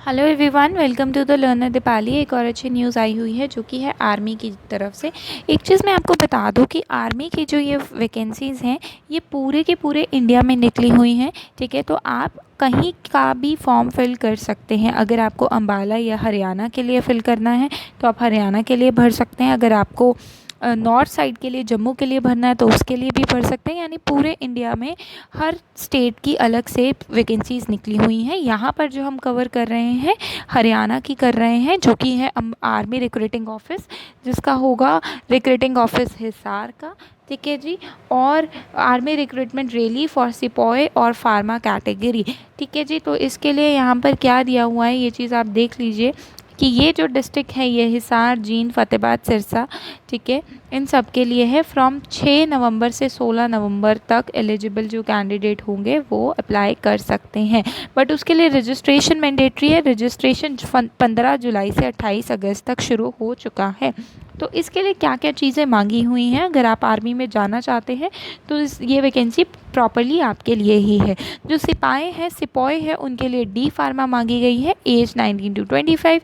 Hello everyone, welcome to the learner Deepali. एक और अच्छी न्यूज़ आई हुई है जो कि है आर्मी की तरफ से। एक चीज़ मैं आपको बता दूं कि आर्मी की जो ये वैकेंसीज़ हैं ये पूरे के पूरे इंडिया में निकली हुई हैं। ठीक है, तो आप कहीं का भी फॉर्म फिल कर सकते हैं। अगर आपको अंबाला या हरियाणा के लिए फ़िल करना है तो आप हरियाणा के लिए भर सकते हैं। अगर आपको नॉर्थ साइड के लिए, जम्मू के लिए भरना है तो उसके लिए भी भर सकते हैं। यानी पूरे इंडिया में हर स्टेट की अलग से वैकेंसीज़ निकली हुई हैं। यहाँ पर जो हम कवर कर रहे हैं हरियाणा की कर रहे हैं, जो कि है आर्मी रिक्रूटिंग ऑफिस, जिसका होगा रिक्रूटिंग ऑफिस हिसार का। ठीक है जी। और army recruitment rally for sepoy और फार्मा कैटेगरी। ठीक है जी। तो इसके लिए यहाँ पर क्या दिया हुआ है ये चीज़ आप देख लीजिए कि ये जो डिस्ट्रिक्ट है ये हिसार, जींद, फतेहाबाद, सिरसा, ठीक है, इन सब के लिए है। फ्रॉम 6 नवंबर से 16 नवंबर तक एलिजिबल जो कैंडिडेट होंगे वो अप्लाई कर सकते हैं। बट उसके लिए रजिस्ट्रेशन मैंडेटरी है। रजिस्ट्रेशन 15 जुलाई से 28 अगस्त तक शुरू हो चुका है। तो इसके लिए क्या क्या चीज़ें मांगी हुई हैं, अगर आप आर्मी में जाना चाहते हैं तो ये वैकेंसी प्रॉपरली आपके लिए ही है। जो सिपॉय है उनके लिए डी फार्मा मांगी गई है। एज 19 to 25,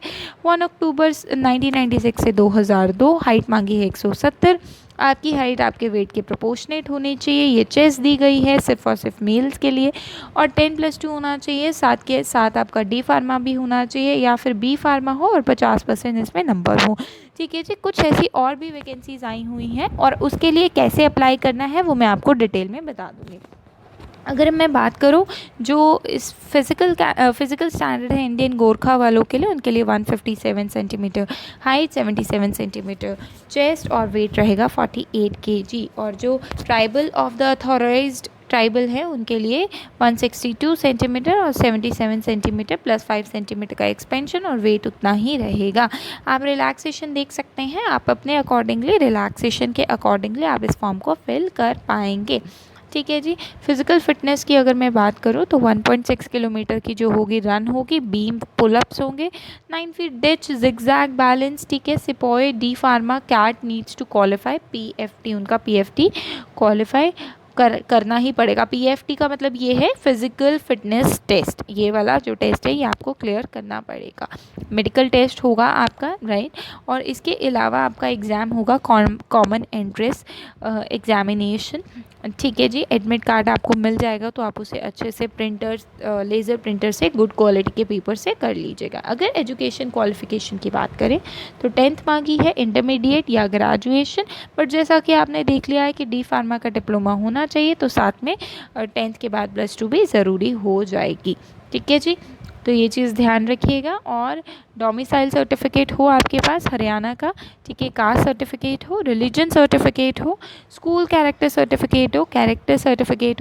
1 अक्टूबर 1996 से 2002। हाइट मांगी है 170। आपकी हाइट आपके वेट के प्रोपोर्शनेट होनी चाहिए। ये चेस्ट दी गई है सिर्फ और सिर्फ मेल्स के लिए। और 10+2 होना चाहिए। साथ के साथ आपका डी फार्मा भी होना चाहिए या फिर बी फार्मा हो और 50% इसमें नंबर हो। ठीक है जी। कुछ ऐसी और भी वैकेंसीज आई हुई हैं और उसके लिए कैसे अप्लाई करना है वो मैं आपको डिटेल में बता दूँगी। अगर मैं बात करूं जो इस फिज़िकल स्टैंडर्ड है इंडियन गोरखा वालों के लिए, उनके लिए 157 सेंटीमीटर हाइट, 77 सेंटीमीटर चेस्ट और वेट रहेगा 48 kg। और जो tribal of the authorised tribal है उनके लिए 162 सेंटीमीटर और 77 सेंटीमीटर प्लस 5 सेंटीमीटर का एक्सपेंशन और वेट उतना ही रहेगा। आप रिलैक्सेशन देख सकते हैं, आप अपने अकॉर्डिंगली रिलैक्सेशन के अकॉर्डिंगली आप इस फॉर्म को फिल कर पाएंगे। ठीक है जी। फिज़िकल फिटनेस की अगर मैं बात करूँ तो 1.6 किलोमीटर की जो होगी रन होगी, बीम पुलअप्स होंगे, 9 फीट डिच, जिगजैग बैलेंस। ठीक है। Sepoy D pharma cat needs to qualify PFT, उनका पीएफटी क्वालिफाई करना ही पड़ेगा। पीएफटी का मतलब ये है फिज़िकल फिटनेस टेस्ट। ये वाला जो टेस्ट है ये आपको क्लियर करना पड़ेगा। मेडिकल टेस्ट होगा आपका, राइट। और इसके अलावा आपका एग्ज़ाम होगा कॉमन एंट्रेंस एग्जामिनेशन। ठीक है जी। एडमिट कार्ड आपको मिल जाएगा तो आप उसे अच्छे से लेज़र प्रिंटर से गुड क्वालिटी के पेपर से कर लीजिएगा। अगर एजुकेशन क्वालिफ़िकेशन की बात करें तो 10th मांगी है, इंटरमीडिएट या ग्रेजुएशन। बट जैसा कि आपने देख लिया है कि डी फार्मा का डिप्लोमा होना चाहिए तो साथ में 10th के बाद +2 भी ज़रूरी हो जाएगी। ठीक है जी। तो ये चीज़ ध्यान रखिएगा। और डोमिसाइल सर्टिफिकेट हो आपके पास हरियाणा का, ठीक है, कास्ट सर्टिफिकेट हो, रिलीजन सर्टिफिकेट हो, स्कूल कैरेक्टर सर्टिफिकेट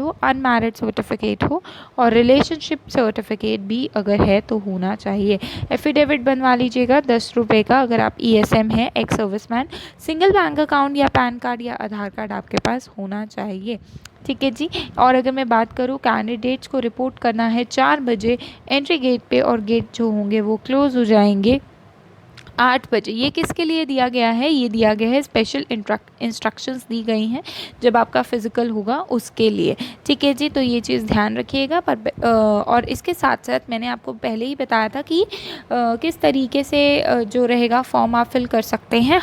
हो, अनमैरिड सर्टिफिकेट हो और रिलेशनशिप सर्टिफिकेट भी अगर है तो होना चाहिए। एफिडेविट बनवा लीजिएगा 10 रुपये का, अगर आप ESM हैं, ex serviceman. Single bank account या पैन कार्ड या आधार कार्ड आपके पास होना चाहिए। ठीक है जी। और अगर मैं बात करूँ कैंडिडेट्स को रिपोर्ट करना है 4 बजे एंट्री गेट पे, और गेट जो होंगे वो क्लोज़ हो जाएंगे 8 बजे। ये किसके लिए दिया गया है? ये दिया गया है, स्पेशल इंस्ट्रक्शंस दी गई हैं जब आपका फिज़िकल होगा उसके लिए। ठीक है जी। तो ये चीज़ ध्यान रखिएगा। और इसके साथ साथ मैंने आपको पहले ही बताया था कि किस तरीके से जो रहेगा फॉर्म आप फिल कर सकते हैं।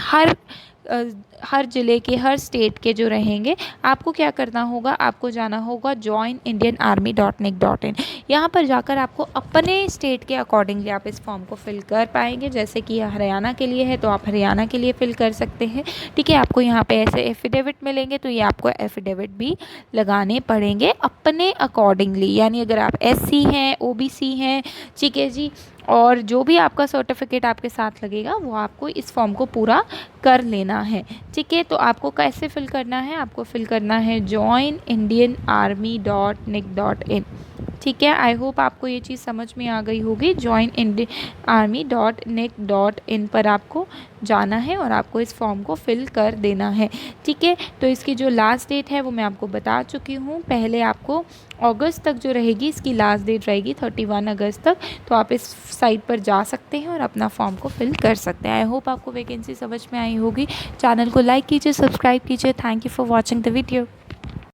हर ज़िले के, हर स्टेट के जो रहेंगे, आपको क्या करना होगा, आपको जाना होगा joinindianarmy.nic.in। यहाँ पर जाकर आपको अपने स्टेट के अकॉर्डिंगली आप इस फॉर्म को फिल कर पाएंगे। जैसे कि हरियाणा के लिए है तो आप हरियाणा के लिए फिल कर सकते हैं। ठीक है। आपको यहाँ पे ऐसे एफिडेविट मिलेंगे तो ये आपको एफिडेविट भी लगाने पड़ेंगे अपने अकॉर्डिंगली। यानी अगर आप SC हैं, OBC हैं, ठीक है जी, और जो भी आपका सर्टिफिकेट आपके साथ लगेगा वो आपको इस फॉर्म को पूरा कर लेना है। ठीक है। तो आपको कैसे फिल करना है? आपको फिल करना है joinindianarmy.nic.in। ठीक है। आई होप आपको ये चीज़ समझ में आ गई होगी। joinindianarmy.nic.in पर आपको जाना है और आपको इस फॉर्म को फिल कर देना है। ठीक है। तो इसकी जो लास्ट डेट है वो मैं आपको बता चुकी हूँ। पहले आपको अगस्त तक जो रहेगी, इसकी लास्ट डेट रहेगी 31 अगस्त तक। तो आप इस साइट पर जा सकते हैं और अपना फॉर्म को फिल कर सकते हैं। आई होप आपको वैकेंसी समझ में आई होगी। चैनल को लाइक कीजिए, सब्सक्राइब कीजिए। Thank you for watching the video.